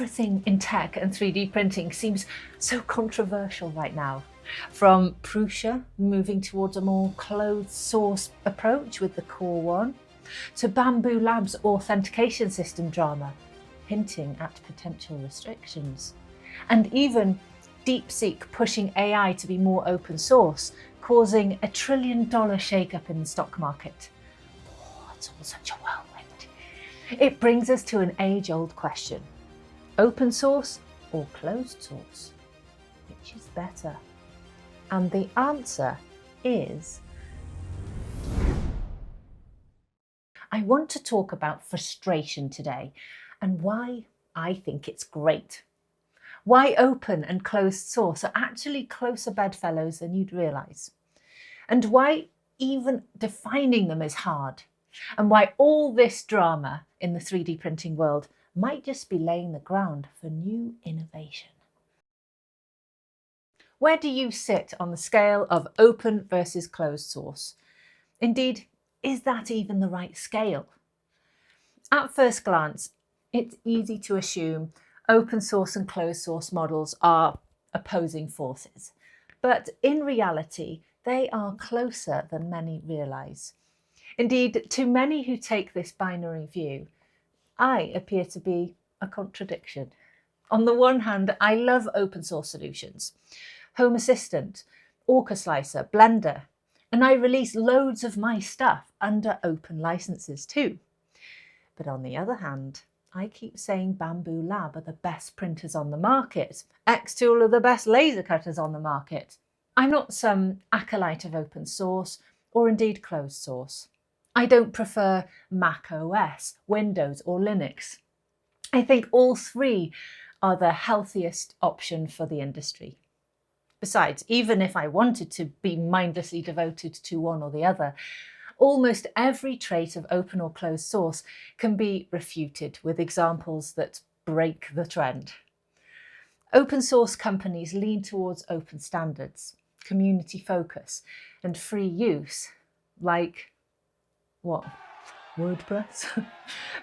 Everything in tech and 3D printing seems so controversial right now. From Prusa moving towards a more closed source approach with the Core 1, to Bambu Lab's authentication system drama, hinting at potential restrictions, and even DeepSeek pushing AI to be more open source, causing $1 trillion shake-up in the stock market. Oh, it's all such a whirlwind. It brings us to an age-old question. Open source or closed source? Which is better? And the answer is... I want to talk about frustration today and why I think it's great. Why open and closed source are actually closer bedfellows than you'd realise. And why even defining them is hard. And why all this drama in the 3D printing world might just be laying the ground for new innovation. Where do you sit on the scale of open versus closed source? Indeed, is that even the right scale? At first glance, it's easy to assume open source and closed source models are opposing forces. But in reality, they are closer than many realise. Indeed, to many who take this binary view, I appear to be a contradiction. On the one hand, I love open source solutions. Home Assistant, Orca Slicer, Blender, and I release loads of my stuff under open licenses too. But on the other hand, I keep saying Bambu Lab are the best printers on the market. Xtool are the best laser cutters on the market. I'm not some acolyte of open source or indeed closed source. I don't prefer Mac OS, Windows or Linux. I think all three are the healthiest option for the industry. Besides, even if I wanted to be mindlessly devoted to one or the other, almost every trait of open or closed source can be refuted with examples that break the trend. Open source companies lean towards open standards, community focus, and free use, like what? WordPress?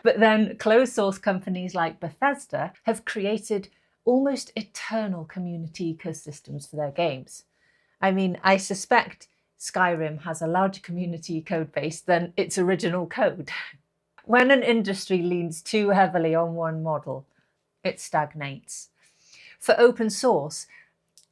But then closed source companies like Bethesda have created almost eternal community ecosystems for their games. I mean, I suspect Skyrim has a larger community code base than its original code. When an industry leans too heavily on one model, it stagnates. For open source,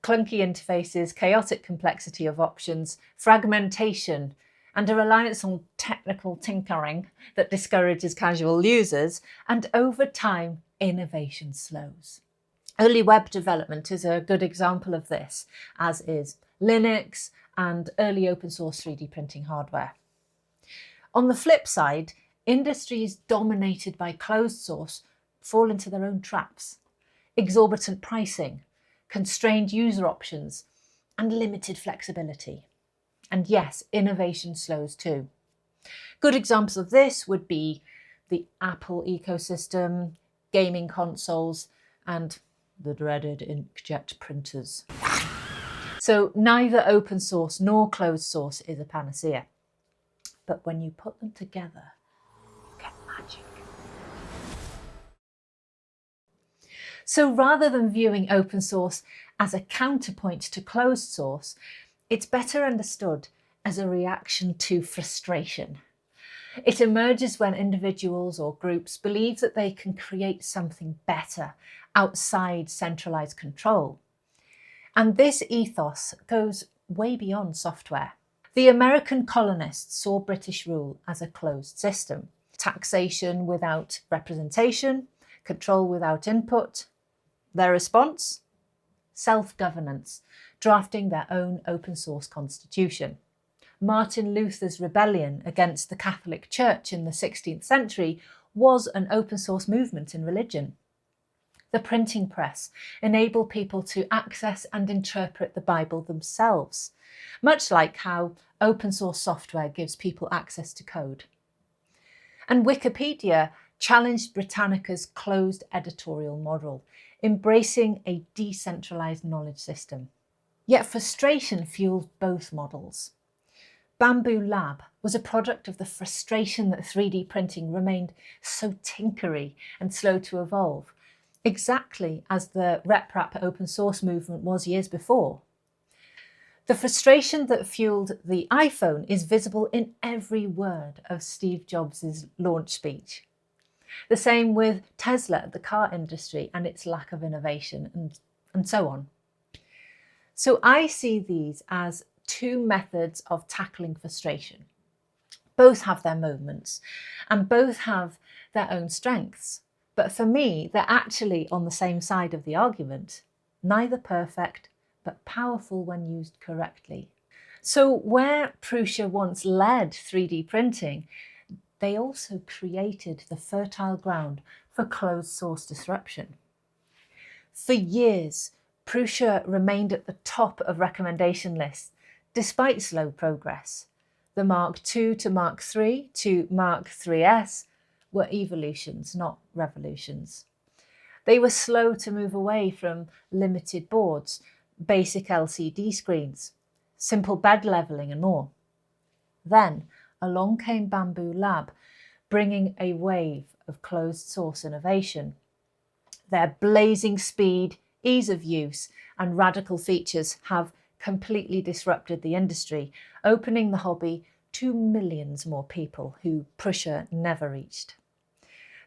clunky interfaces, chaotic complexity of options, fragmentation, and a reliance on technical tinkering that discourages casual users, and over time, innovation slows. Early web development is a good example of this, as is Linux and early open source 3D printing hardware. On the flip side, industries dominated by closed source fall into their own traps. Exorbitant pricing, constrained user options, and limited flexibility. And yes, innovation slows too. Good examples of this would be the Apple ecosystem, gaming consoles, and the dreaded inkjet printers. So neither open source nor closed source is a panacea. But when you put them together, you get magic. So rather than viewing open source as a counterpoint to closed source, it's better understood as a reaction to frustration. It emerges when individuals or groups believe that they can create something better outside centralised control. And this ethos goes way beyond software. The American colonists saw British rule as a closed system. Taxation without representation, control without input. Their response? Self-governance, drafting their own open source constitution. Martin Luther's rebellion against the Catholic Church in the 16th century was an open source movement in religion. The printing press enabled people to access and interpret the Bible themselves, much like how open source software gives people access to code. And Wikipedia challenged Britannica's closed editorial model, embracing a decentralised knowledge system. Yet frustration fueled both models. Bambu Lab was a product of the frustration that 3D printing remained so tinkery and slow to evolve. exactly as the RepRap open source movement was years before. The frustration that fueled the iPhone is visible in every word of Steve Jobs' launch speech. The same with Tesla, the car industry, and its lack of innovation, and so on. So I see these as two methods of tackling frustration. Both have their moments and both have their own strengths. But for me, they're actually on the same side of the argument. Neither perfect, but powerful when used correctly. So where Prusa once led 3D printing, they also created the fertile ground for closed source disruption. For years, Prusa remained at the top of recommendation lists, despite slow progress. The Mark II to Mark III to Mark III's were evolutions, not revolutions. They were slow to move away from limited boards, basic LCD screens, simple bed levelling and more. Then along came Bambu Lab, bringing a wave of closed source innovation. Their blazing speed, ease of use, and radical features have completely disrupted the industry, opening the hobby to millions more people who Prusa never reached.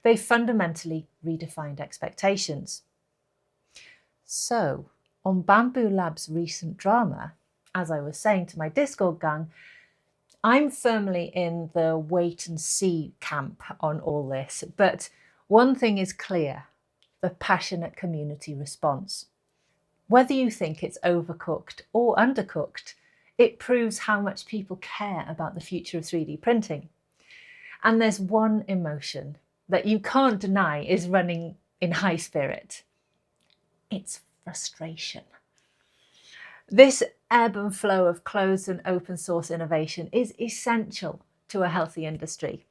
They fundamentally redefined expectations. So, on Bambu Lab's recent drama, as I was saying to my Discord gang, I'm firmly in the wait and see camp on all this, but one thing is clear: the passionate community response. Whether you think it's overcooked or undercooked, it proves how much people care about the future of 3D printing. And there's one emotion that you can't deny is running in high spirit. It's frustration. This ebb and flow of closed and open source innovation is essential to a healthy industry.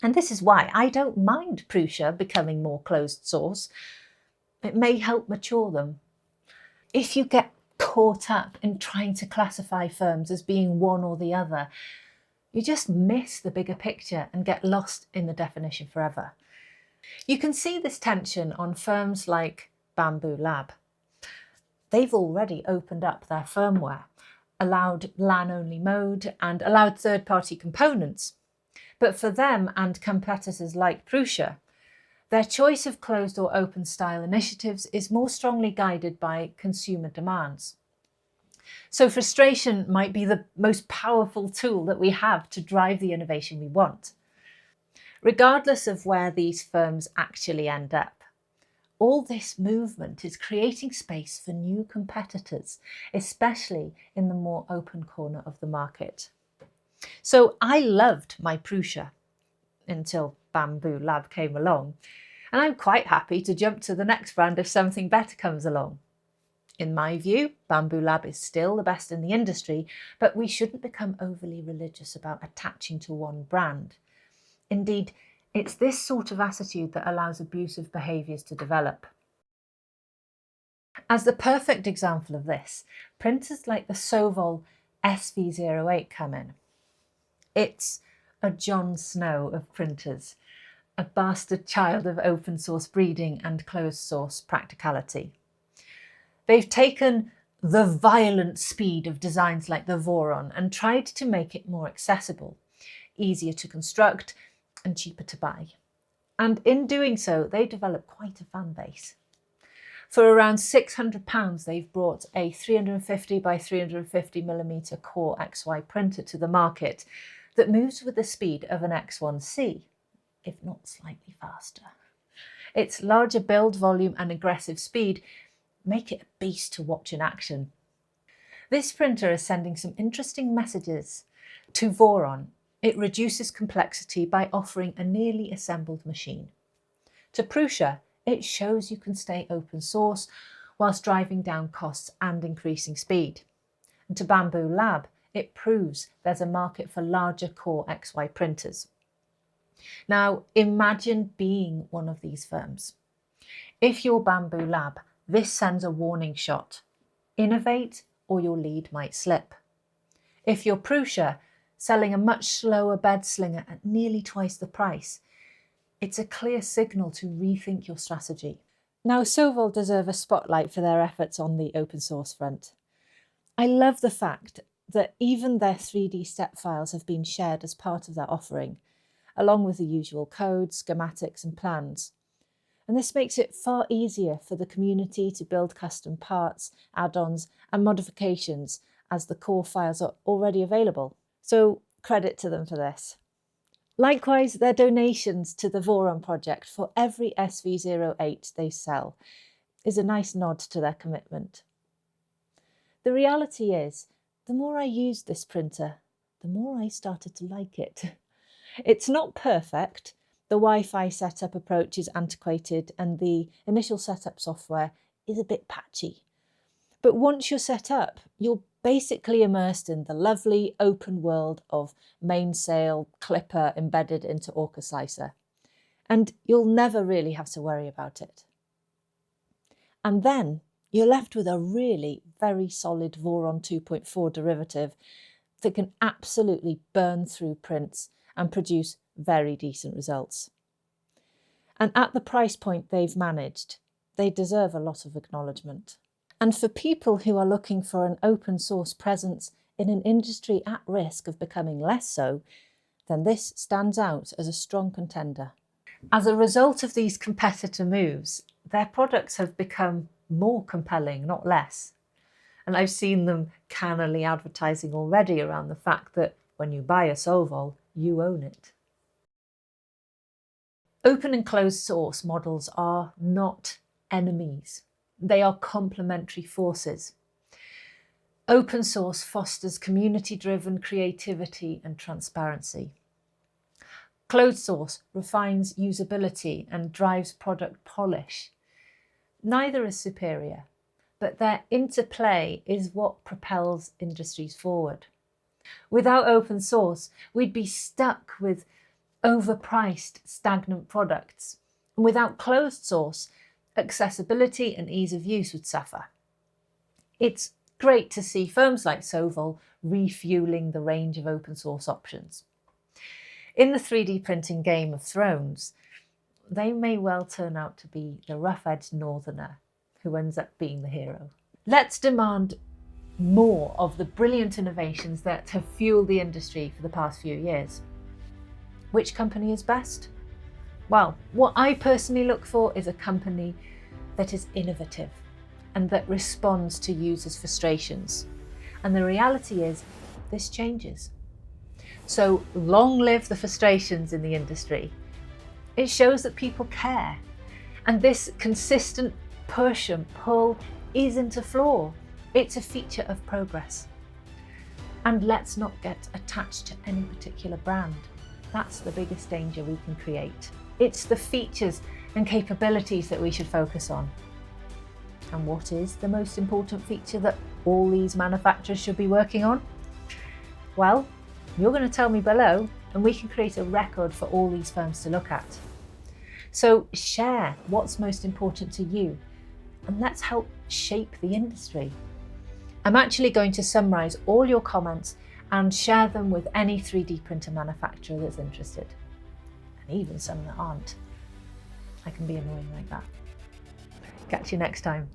And this is why I don't mind Prusa becoming more closed source. It may help mature them. If you get caught up in trying to classify firms as being one or the other, you just miss the bigger picture and get lost in the definition forever. You can see this tension on firms like Bambu Lab. They've already opened up their firmware, allowed LAN-only mode, and allowed third-party components. But for them and competitors like Prusa, their choice of closed or open style initiatives is more strongly guided by consumer demands. So frustration might be the most powerful tool that we have to drive the innovation we want. Regardless of where these firms actually end up, all this movement is creating space for new competitors, especially in the more open corner of the market. So I loved my Prusa until Bambu Lab came along, and I'm quite happy to jump to the next brand if something better comes along. In my view, Bambu Lab is still the best in the industry, but we shouldn't become overly religious about attaching to one brand. Indeed, it's this sort of attitude that allows abusive behaviours to develop. As the perfect example of this, printers like the Sovol SV08 come in. It's a Jon Snow of printers, a bastard child of open source breeding and closed source practicality. They've taken the violent speed of designs like the Voron and tried to make it more accessible, easier to construct, and cheaper to buy. And in doing so, they developed quite a fan base. For around £600, they've brought a 350 by 350mm Core XY printer to the market that moves with the speed of an X1C, if not slightly faster. Its larger build volume and aggressive speed make it a beast to watch in action. This printer is sending some interesting messages to Voron. It reduces complexity by offering a nearly assembled machine. To Prusa, it shows you can stay open source whilst driving down costs and increasing speed. And to Bambu Lab, it proves there's a market for larger Core XY printers. Now, imagine being one of these firms. If you're Bambu Lab, this sends a warning shot. Innovate or your lead might slip. If you're Prusa, selling a much slower bed slinger at nearly twice the price, it's a clear signal to rethink your strategy. Now, Sovol deserve a spotlight for their efforts on the open source front. I love the fact that even their 3D step files have been shared as part of their offering, along with the usual code, schematics and plans. And this makes it far easier for the community to build custom parts, add-ons and modifications as the core files are already available. So credit to them for this. Likewise, their donations to the Voron project for every SV08 they sell is a nice nod to their commitment. The reality is, the more I used this printer, the more I started to like it. It's not perfect. The Wi-Fi setup approach is antiquated and the initial setup software is a bit patchy. But once you're set up, you're basically immersed in the lovely open world of mainsail clipper embedded into Orca Slicer. And you'll never really have to worry about it. And then you're left with a really very solid Voron 2.4 derivative that can absolutely burn through prints and produce very decent results. And at the price point they've managed, they deserve a lot of acknowledgement. And for people who are looking for an open source presence in an industry at risk of becoming less so, then this stands out as a strong contender. As a result of these competitor moves, their products have become more compelling, not less. And I've seen them cannily advertising already around the fact that when you buy a Sovol, you own it. Open and closed source models are not enemies. They are complementary forces. Open source fosters community-driven creativity and transparency. Closed source refines usability and drives product polish. Neither is superior, but their interplay is what propels industries forward. Without open source, we'd be stuck with overpriced, stagnant products. And without closed source, accessibility and ease of use would suffer. It's great to see firms like Sovol refueling the range of open source options. In the 3D printing Game of Thrones, they may well turn out to be the rough-edged northerner who ends up being the hero. Let's demand more of the brilliant innovations that have fueled the industry for the past few years. Which company is best? Well, what I personally look for is a company that is innovative and that responds to users' frustrations. And the reality is, this changes. So long live the frustrations in the industry. It shows that people care. And this consistent push and pull isn't a flaw. It's a feature of progress. And let's not get attached to any particular brand. That's the biggest danger we can create. It's the features and capabilities that we should focus on. And what is the most important feature that all these manufacturers should be working on? Well, you're going to tell me below, and we can create a record for all these firms to look at. So share what's most important to you, and let's help shape the industry. I'm actually going to summarize all your comments and share them with any 3D printer manufacturer that's interested. And even some that aren't. I can be annoying like that. Catch you next time.